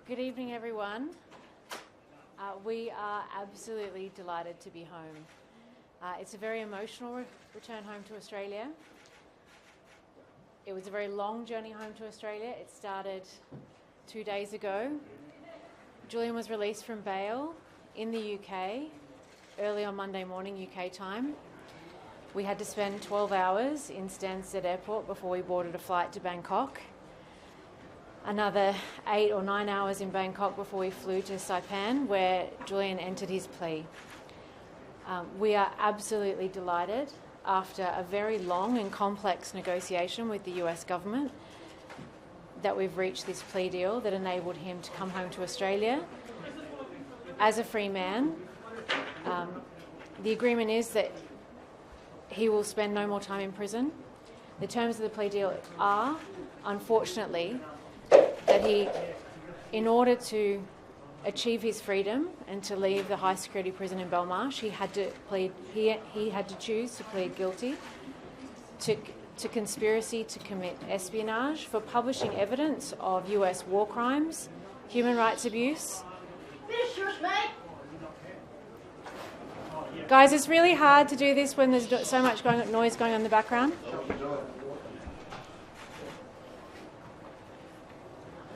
Good evening, everyone. We are absolutely delighted to be home. It's a very emotional return home to Australia. It was a very long journey home to Australia. It started 2 days ago. Julian was released from bail in the UK early on Monday morning UK time. We had to spend 12 hours in Stansted Airport before we boarded a flight to Bangkok. Another 8 or 9 hours in Bangkok before we flew to Saipan, where Julian entered his plea. We are absolutely delighted, after a very long and complex negotiation with the US government, that we've reached this plea deal that enabled him to come home to Australia as a free man. The agreement is that he will spend no more time in prison. The terms of the plea deal are, unfortunately, that he, in order to achieve his freedom and to leave the high security prison in Belmarsh, he had to choose to plead guilty to conspiracy to commit espionage for publishing evidence of US war crimes, human rights abuse. Guys, it's really hard to do this when there's so much noise going on in the background.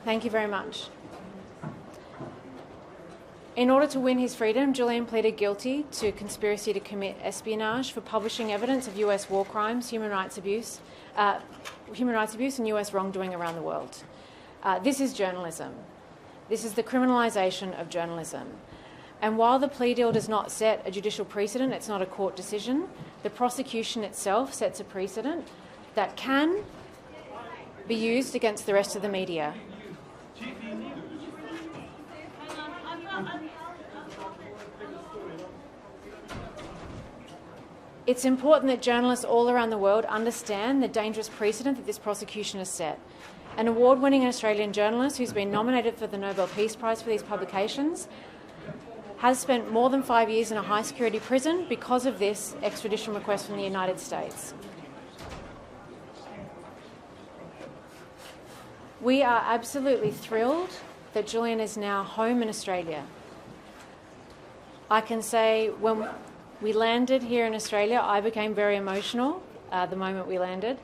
Thank you very much. In order to win his freedom, Julian pleaded guilty to conspiracy to commit espionage for publishing evidence of US war crimes, human rights abuse and US wrongdoing around the world. This is journalism. This is the criminalisation of journalism. And while the plea deal does not set a judicial precedent, it's not a court decision, the prosecution itself sets a precedent that can be used against the rest of the media. It's important that journalists all around the world understand the dangerous precedent that this prosecution has set. An award-winning Australian journalist who's been nominated for the Nobel Peace Prize for these publications has spent more than 5 years in a high-security prison because of this extradition request from the United States. We are absolutely thrilled that Julian is now home in Australia. I can say when we landed here in Australia, I became very emotional the moment we landed,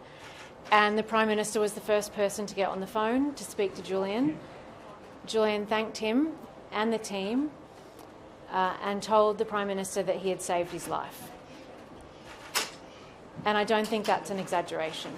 and the Prime Minister was the first person to get on the phone to speak to Julian. Julian thanked him and the team and told the Prime Minister that he had saved his life. And I don't think that's an exaggeration.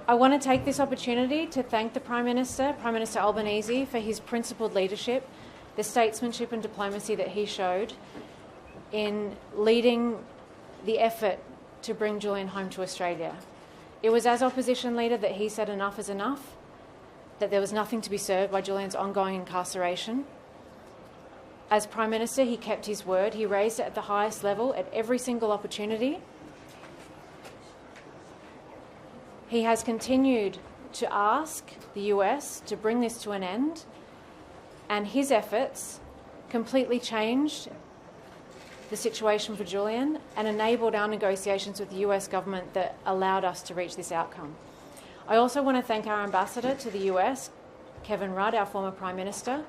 I want to take this opportunity to thank the Prime Minister Albanese, for his principled leadership, the statesmanship and diplomacy that he showed in leading the effort to bring Julian home to Australia. It was as opposition leader that he said enough is enough, that there was nothing to be served by Julian's ongoing incarceration. As Prime Minister, he kept his word. He raised it at the highest level at every single opportunity. He has continued to ask the US to bring this to an end, and his efforts completely changed the situation for Julian and enabled our negotiations with the US government that allowed us to reach this outcome. I also want to thank our ambassador to the US, Kevin Rudd, our former Prime Minister,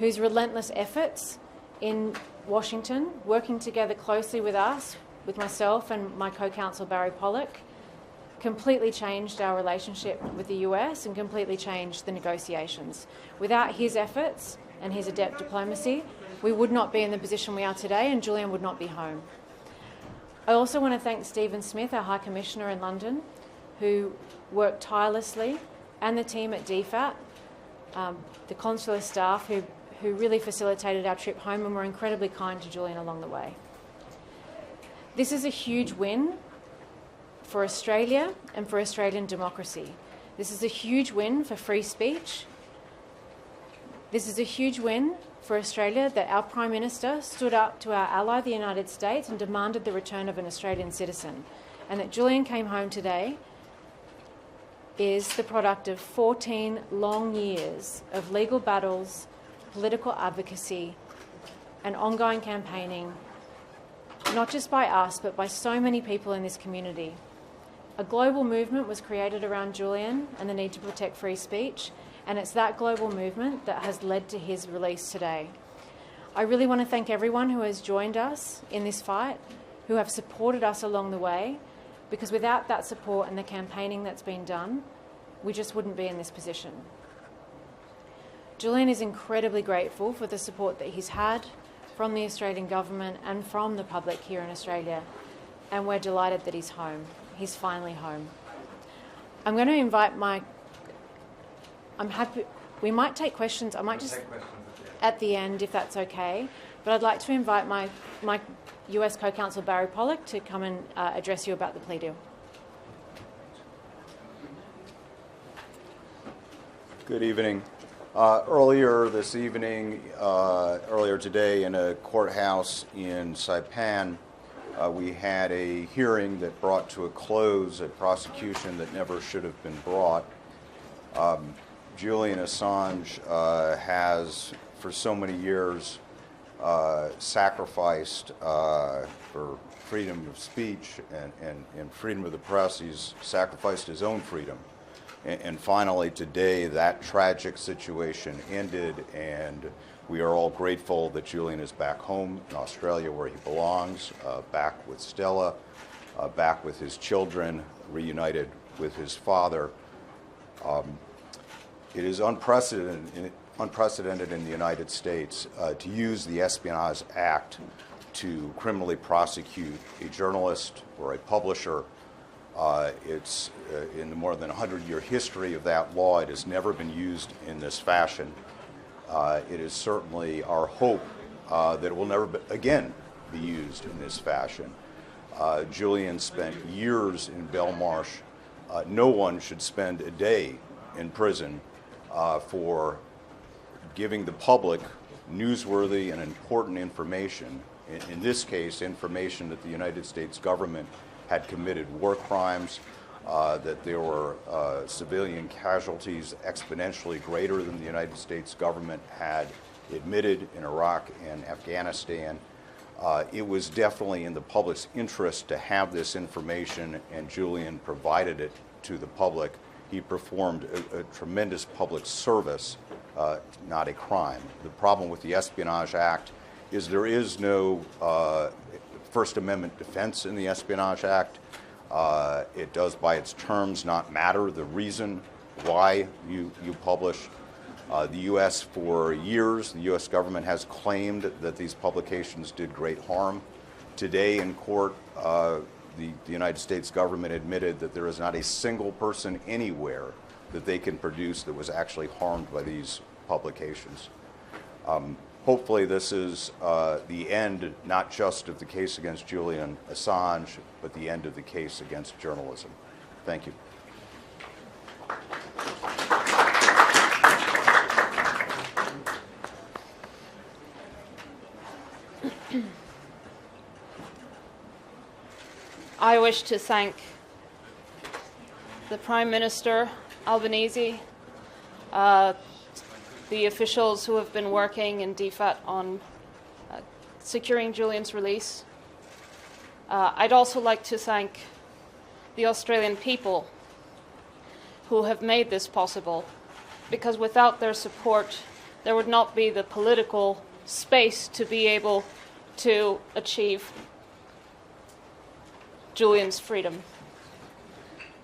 whose relentless efforts in Washington, working together closely with us, with myself and my co-counsel Barry Pollock, completely changed our relationship with the US and completely changed the negotiations. Without his efforts and his adept diplomacy, we would not be in the position we are today, and Julian would not be home. I also want to thank Stephen Smith, our High Commissioner in London, who worked tirelessly, and the team at DFAT, the consular staff who really facilitated our trip home and were incredibly kind to Julian along the way. This is a huge win for Australia and for Australian democracy. This is a huge win for free speech. This is a huge win for Australia that our Prime Minister stood up to our ally, the United States, and demanded the return of an Australian citizen. And that Julian came home today is the product of 14 long years of legal battles, political advocacy and ongoing campaigning, not just by us, but by so many people in this community. A global movement was created around Julian and the need to protect free speech, and it's that global movement that has led to his release today. I really want to thank everyone who has joined us in this fight, who have supported us along the way, because without that support and the campaigning that's been done, we just wouldn't be in this position. Julian is incredibly grateful for the support that he's had from the Australian government and from the public here in Australia, and we're delighted that he's home. He's finally home. I'm going to invite we might take questions. I might just at the end, if that's okay. But I'd like to invite my US co-counsel Barry Pollock to come and address you about the plea deal. Good evening. Earlier today in a courthouse in Saipan, we had a hearing that brought to a close a prosecution that never should have been brought. Julian Assange has, for so many years, sacrificed for freedom of speech and freedom of the press. He's sacrificed his own freedom. And finally, today, that tragic situation ended, and we are all grateful that Julian is back home in Australia where he belongs, back with Stella, back with his children, reunited with his father. It is unprecedented in the United States to use the Espionage Act to criminally prosecute a journalist or a publisher. It's in the more than 100-year history of that law, it has never been used in this fashion. It is certainly our hope that it will never again be used in this fashion. Julian spent years in Belmarsh. No one should spend a day in prison for giving the public newsworthy and important information. In this case, information that the United States government had committed war crimes, that there were civilian casualties exponentially greater than the United States government had admitted in Iraq and Afghanistan. It was definitely in the public's interest to have this information, and Julian provided it to the public. He performed a tremendous public service, not a crime. The problem with the Espionage Act is there is no First Amendment defense in the Espionage Act. It does, by its terms, not matter the reason why you publish. The U.S. for years, the U.S. government has claimed that these publications did great harm. Today in court, the United States government admitted that there is not a single person anywhere that they can produce that was actually harmed by these publications. Hopefully this is the end, not just of the case against Julian Assange, but the end of the case against journalism. Thank you. I wish to thank the Prime Minister, Albanese, the officials who have been working in DFAT on securing Julian's release. I'd also like to thank the Australian people who have made this possible, because without their support, there would not be the political space to be able to achieve Julian's freedom.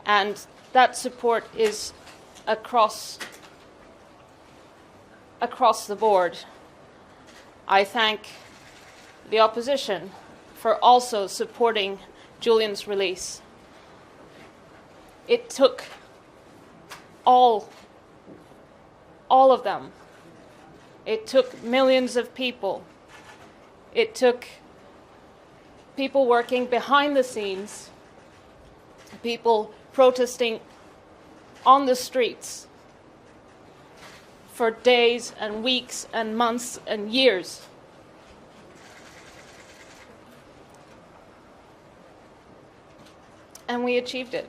And that support is across the board. I thank the opposition for also supporting Julian's release. It took all of them. It took millions of people. It took people working behind the scenes, people protesting on the streets for days and weeks and months and years. And we achieved it.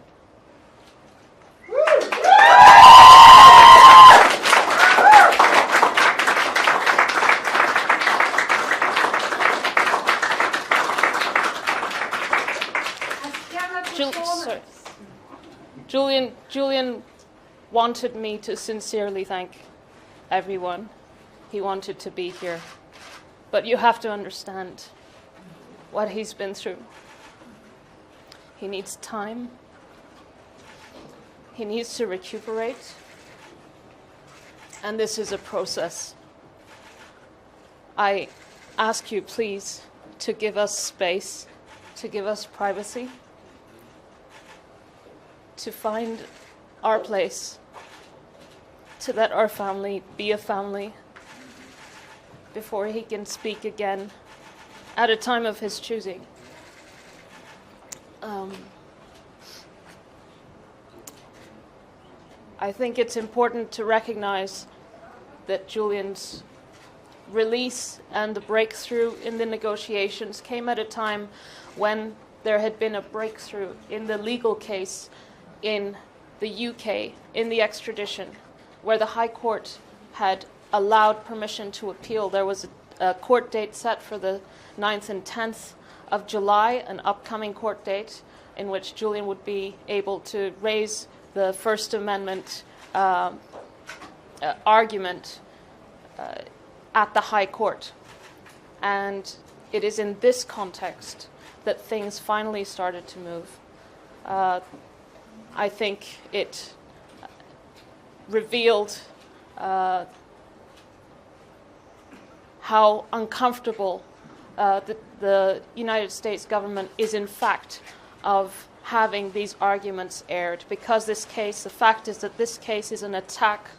Julian wanted me to sincerely thank everyone. He wanted to be here. But you have to understand what he's been through. He needs time. He needs to recuperate. And this is a process. I ask you, please, to give us space, to give us privacy, to find our place, to let our family be a family before he can speak again at a time of his choosing. I think it's important to recognize that Julian's release and the breakthrough in the negotiations came at a time when there had been a breakthrough in the legal case in the UK, in the extradition, where the High Court had allowed permission to appeal. There was a court date set for the 9th and 10th of July, an upcoming court date in which Julian would be able to raise the First Amendment argument at the High Court. And it is in this context that things finally started to move. I think it revealed how uncomfortable the United States government is in fact of having these arguments aired, because the fact is that this case is an attack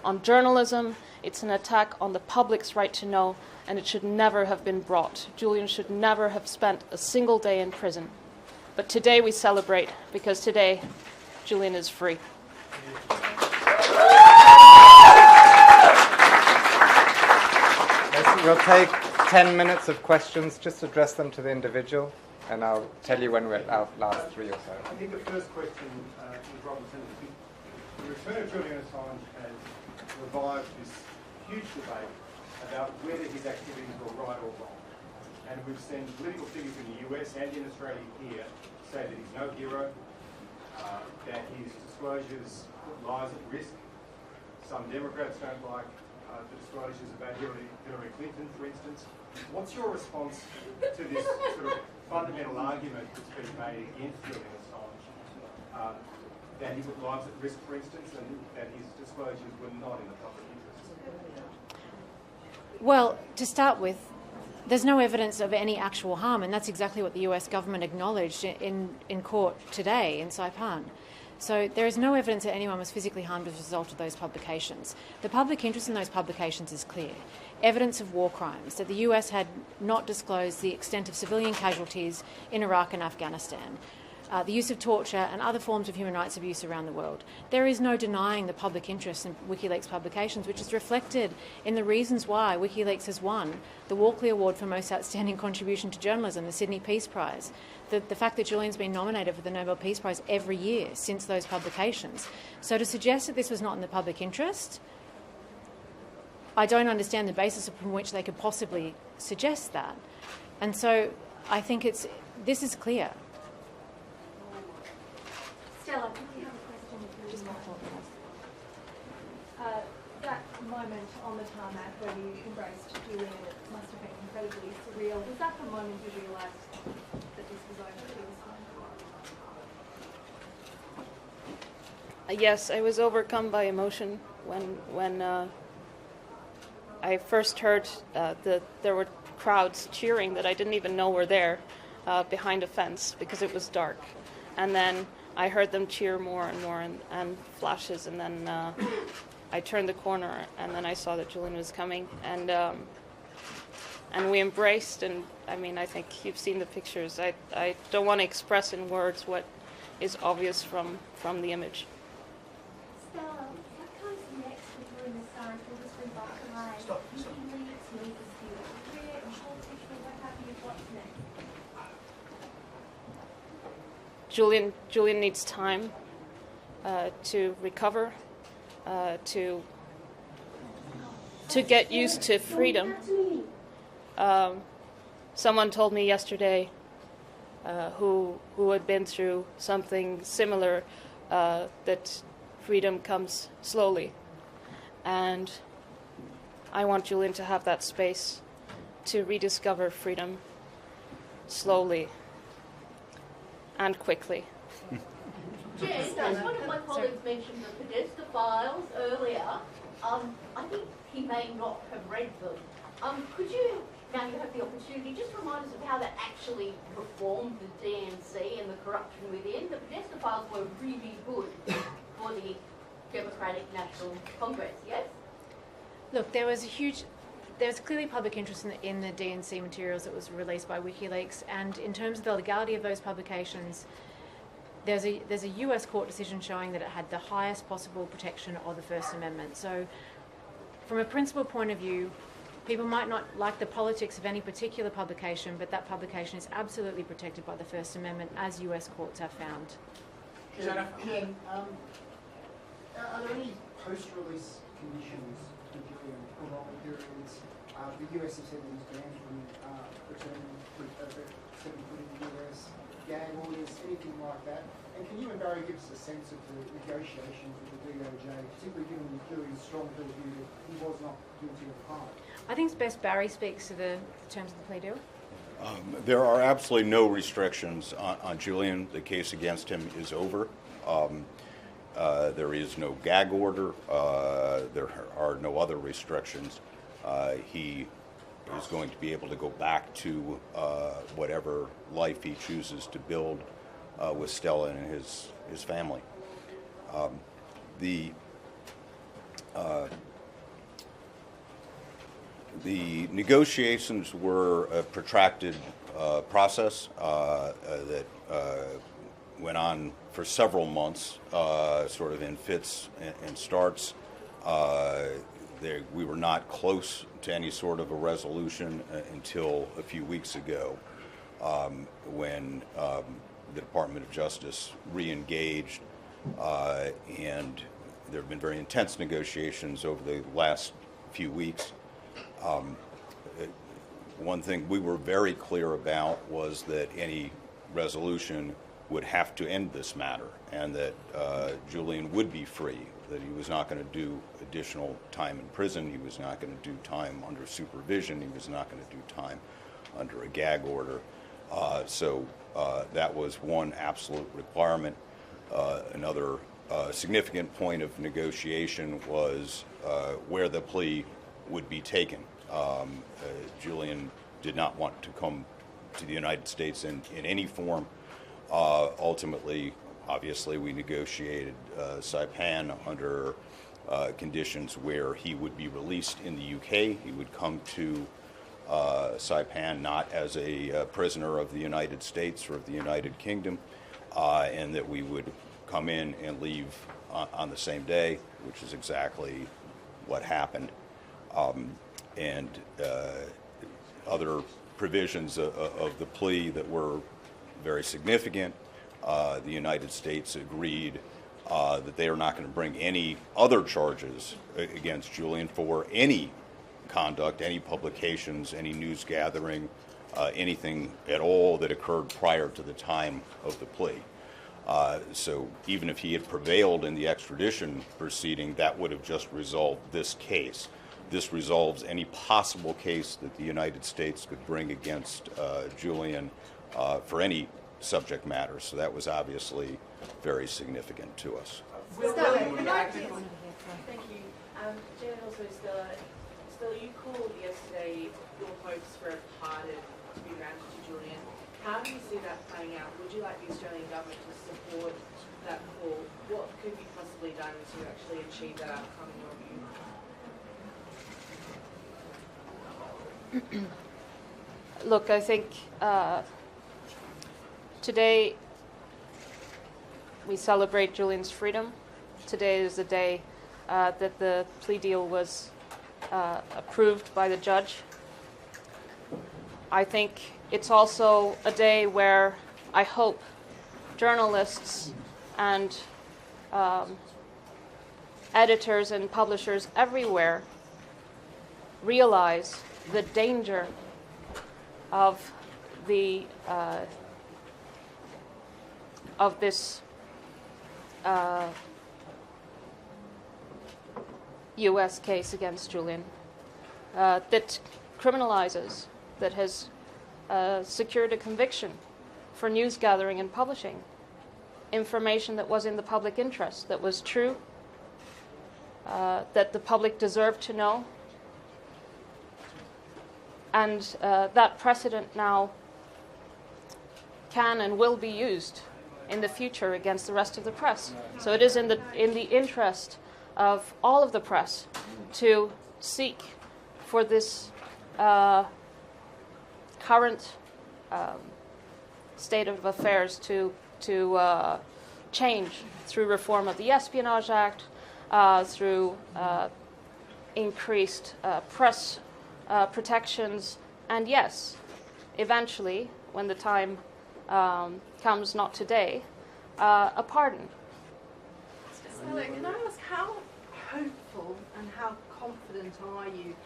on journalism, it's an attack on the public's right to know, and it should never have been brought. Julian should never have spent a single day in prison. But today we celebrate, because today Julian is free. We'll take 10 minutes of questions, just address them to the individual, and I'll tell you when we're at our last 3 or so. I think the first question is Robinson. The return of Julian Assange has revived this huge debate about whether his activities were right or wrong. And we've seen political figures in the US and in Australia here say that he's no hero, that his disclosures put lives at risk. Some Democrats don't like the disclosures about Hillary Clinton, for instance. What's your response to this sort of fundamental argument that's been made against Julian Assange, that he put lives at risk, for instance, and that his disclosures were not in the public interest? Well, to start with, there's no evidence of any actual harm, and that's exactly what the US government acknowledged in court today in Saipan. So there is no evidence that anyone was physically harmed as a result of those publications. The public interest in those publications is clear. Evidence of war crimes, that the US had not disclosed the extent of civilian casualties in Iraq and Afghanistan, the use of torture and other forms of human rights abuse around the world. There is no denying the public interest in WikiLeaks publications, which is reflected in the reasons why WikiLeaks has won the Walkley Award for Most Outstanding Contribution to Journalism, the Sydney Peace Prize, the fact that Julian's been nominated for the Nobel Peace Prize every year since those publications. So to suggest that this was not in the public interest, I don't understand the basis upon which they could possibly suggest that. And so I think this is clear. Stella, do you have a question? That moment on the tarmac where you embraced Julian, it must have been incredibly surreal. Was that the moment you realised that this was over to this time? Yes, I was overcome by emotion when I first heard that there were crowds cheering that I didn't even know were there behind a fence because it was dark. And then I heard them cheer more and more and flashes, and then I turned the corner and then I saw that Julian was coming, and we embraced, and I mean, I think you've seen the pictures. I don't want to express in words what is obvious from the image. Stella, what comes next with Julian Assange? Will this revitalize WikiLeaks, will this be a career and politics, or what have you? What's next? Julian needs time to recover, to get used to freedom. Someone told me yesterday who had been through something similar, that freedom comes slowly. And I want Julian to have that space to rediscover freedom slowly and quickly. Jen, as one of my colleagues mentioned the Podesta files earlier, I think he may not have read them. Could you, now you have the opportunity, just remind us of how that actually reformed the DNC and the corruption within? The Podesta files were really good for the Democratic National Congress, yes? Look, there was clearly public interest in the DNC materials that was released by WikiLeaks, and in terms of the legality of those publications, there's a US court decision showing that it had the highest possible protection of the First Amendment. So from a principle point of view, people might not like the politics of any particular publication, but that publication is absolutely protected by the First Amendment, as US courts have found. Jen, are there any post-release conditions for Julian parole periods? The US has said that he's banned from returning to the US, gag orders, anything like that. And can you and Barry give us a sense of the negotiations with the DOJ, particularly given the jury's strong view that he was not guilty of crime? I think it's best Barry speaks to the terms of the plea deal. There are absolutely no restrictions on Julian. The case against him is over. There is no gag order. There are no other restrictions. He is going to be able to go back to whatever life he chooses to build with Stella and his family. The negotiations were a protracted process that went on for several months, sort of in fits and starts. We were not close to any sort of a resolution until a few weeks ago, when the Department of Justice re-engaged, and there have been very intense negotiations over the last few weeks. One thing we were very clear about was that any resolution would have to end this matter, and that Julian would be free, that he was not going to do additional time in prison, he was not going to do time under supervision, he was not going to do time under a gag order. So that was one absolute requirement. Another significant point of negotiation was where the plea would be taken. Julian did not want to come to the United States in any form. Ultimately, obviously, we negotiated Saipan under conditions where he would be released in the UK. He would come to Saipan not as a prisoner of the United States or of the United Kingdom, and that we would come in and leave on the same day, which is exactly what happened. And other provisions of the plea that were very significant. The United States agreed that they are not going to bring any other charges against Julian for any conduct, any publications, any news gathering, anything at all that occurred prior to the time of the plea. So even if he had prevailed in the extradition proceeding, that would have just resolved this case. This resolves any possible case that the United States could bring against Julian for any subject matter. So that was obviously very significant to us. Stella, thank you. Jen and also Stella, you called yesterday your hopes for a pardon to be granted to Julian. How do you see that playing out? Would you like the Australian government to support that call? What could be possibly done to actually achieve that outcome in your view? Look, I think today we celebrate Julian's freedom. Today is the day that the plea deal was approved by the judge. I think it's also a day where I hope journalists and editors and publishers everywhere realize the danger of the of this US case against Julian that criminalizes, that has secured a conviction for news gathering and publishing information that was in the public interest, that was true, that the public deserved to know. And that precedent now can and will be used in the future against the rest of the press. So it is in the interest of all of the press to seek for this current state of affairs to change through reform of the Espionage Act, through increased press protections, and yes, eventually, when the time comes, not today, a pardon. Stella, can I ask, how hopeful and how confident are you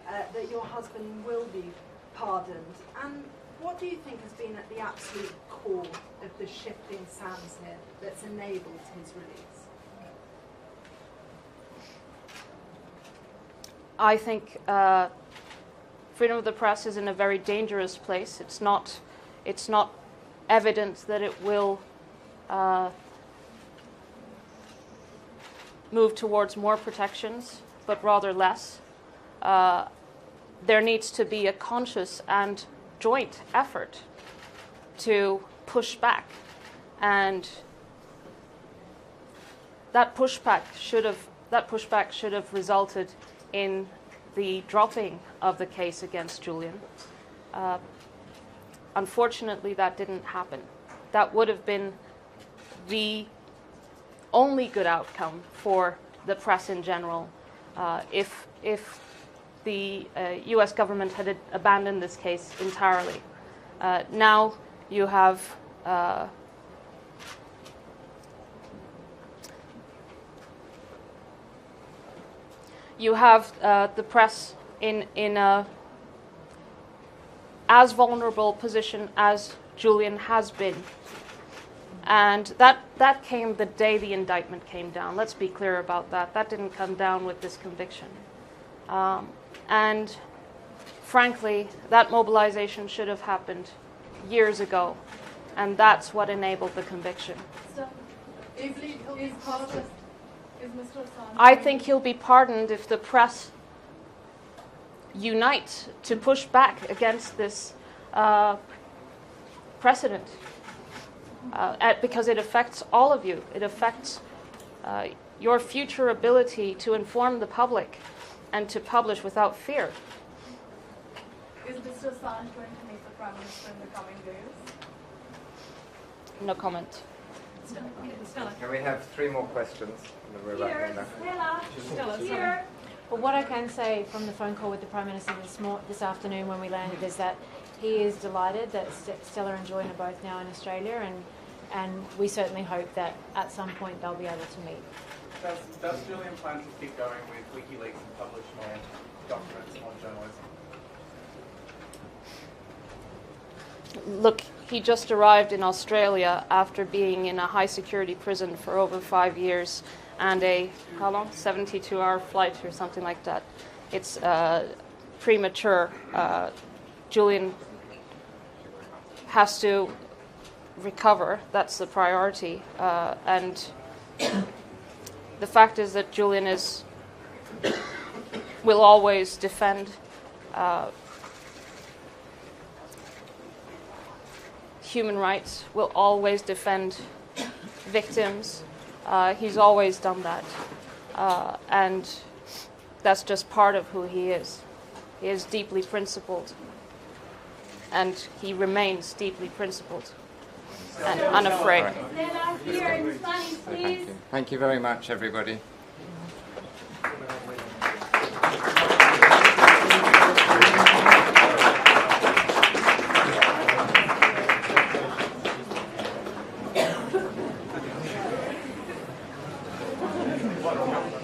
that your husband will be pardoned? And what do you think has been at the absolute core of the shifting sands here that's enabled his release? I think freedom of the press is in a very dangerous place. It's not evident that it will move towards more protections, but rather less. There needs to be a conscious and joint effort to push back, and that pushback should have resulted in the dropping of the case against Julian. Unfortunately, that didn't happen. That would have been the only good outcome for the press in general if the US government had abandoned this case entirely. Now you have the press in a as vulnerable position as Julian has been. And that came the day the indictment came down. Let's be clear about that. That didn't come down with this conviction. And frankly, that mobilization should have happened years ago. And that's what enabled the conviction. I think he'll be pardoned if the press unite to push back against this precedent. Because it affects all of you. It affects your future ability to inform the public and to publish without fear. Is Mr. Assange going to meet the Prime Minister in the coming days? No comment. Can we have 3 more questions? And then we're wrapping up. Stella, here. But what I can say from the phone call with the Prime Minister this afternoon when we landed is that he is delighted that Stella and Julian are both now in Australia, and we certainly hope that at some point they'll be able to meet. Does Julian plan to keep going with Wikileaks and publish more documents on journalism? Look, he just arrived in Australia after being in a high security prison for over 5 years and a, how long? 72-hour flight or something like that. It's premature. Julian has to recover. That's the priority. And the fact is that Julian will always defend human rights, will always defend victims. He's always done that. And that's just part of who he is. He is deeply principled. And he remains deeply principled and unafraid. Thank you very much, everybody. What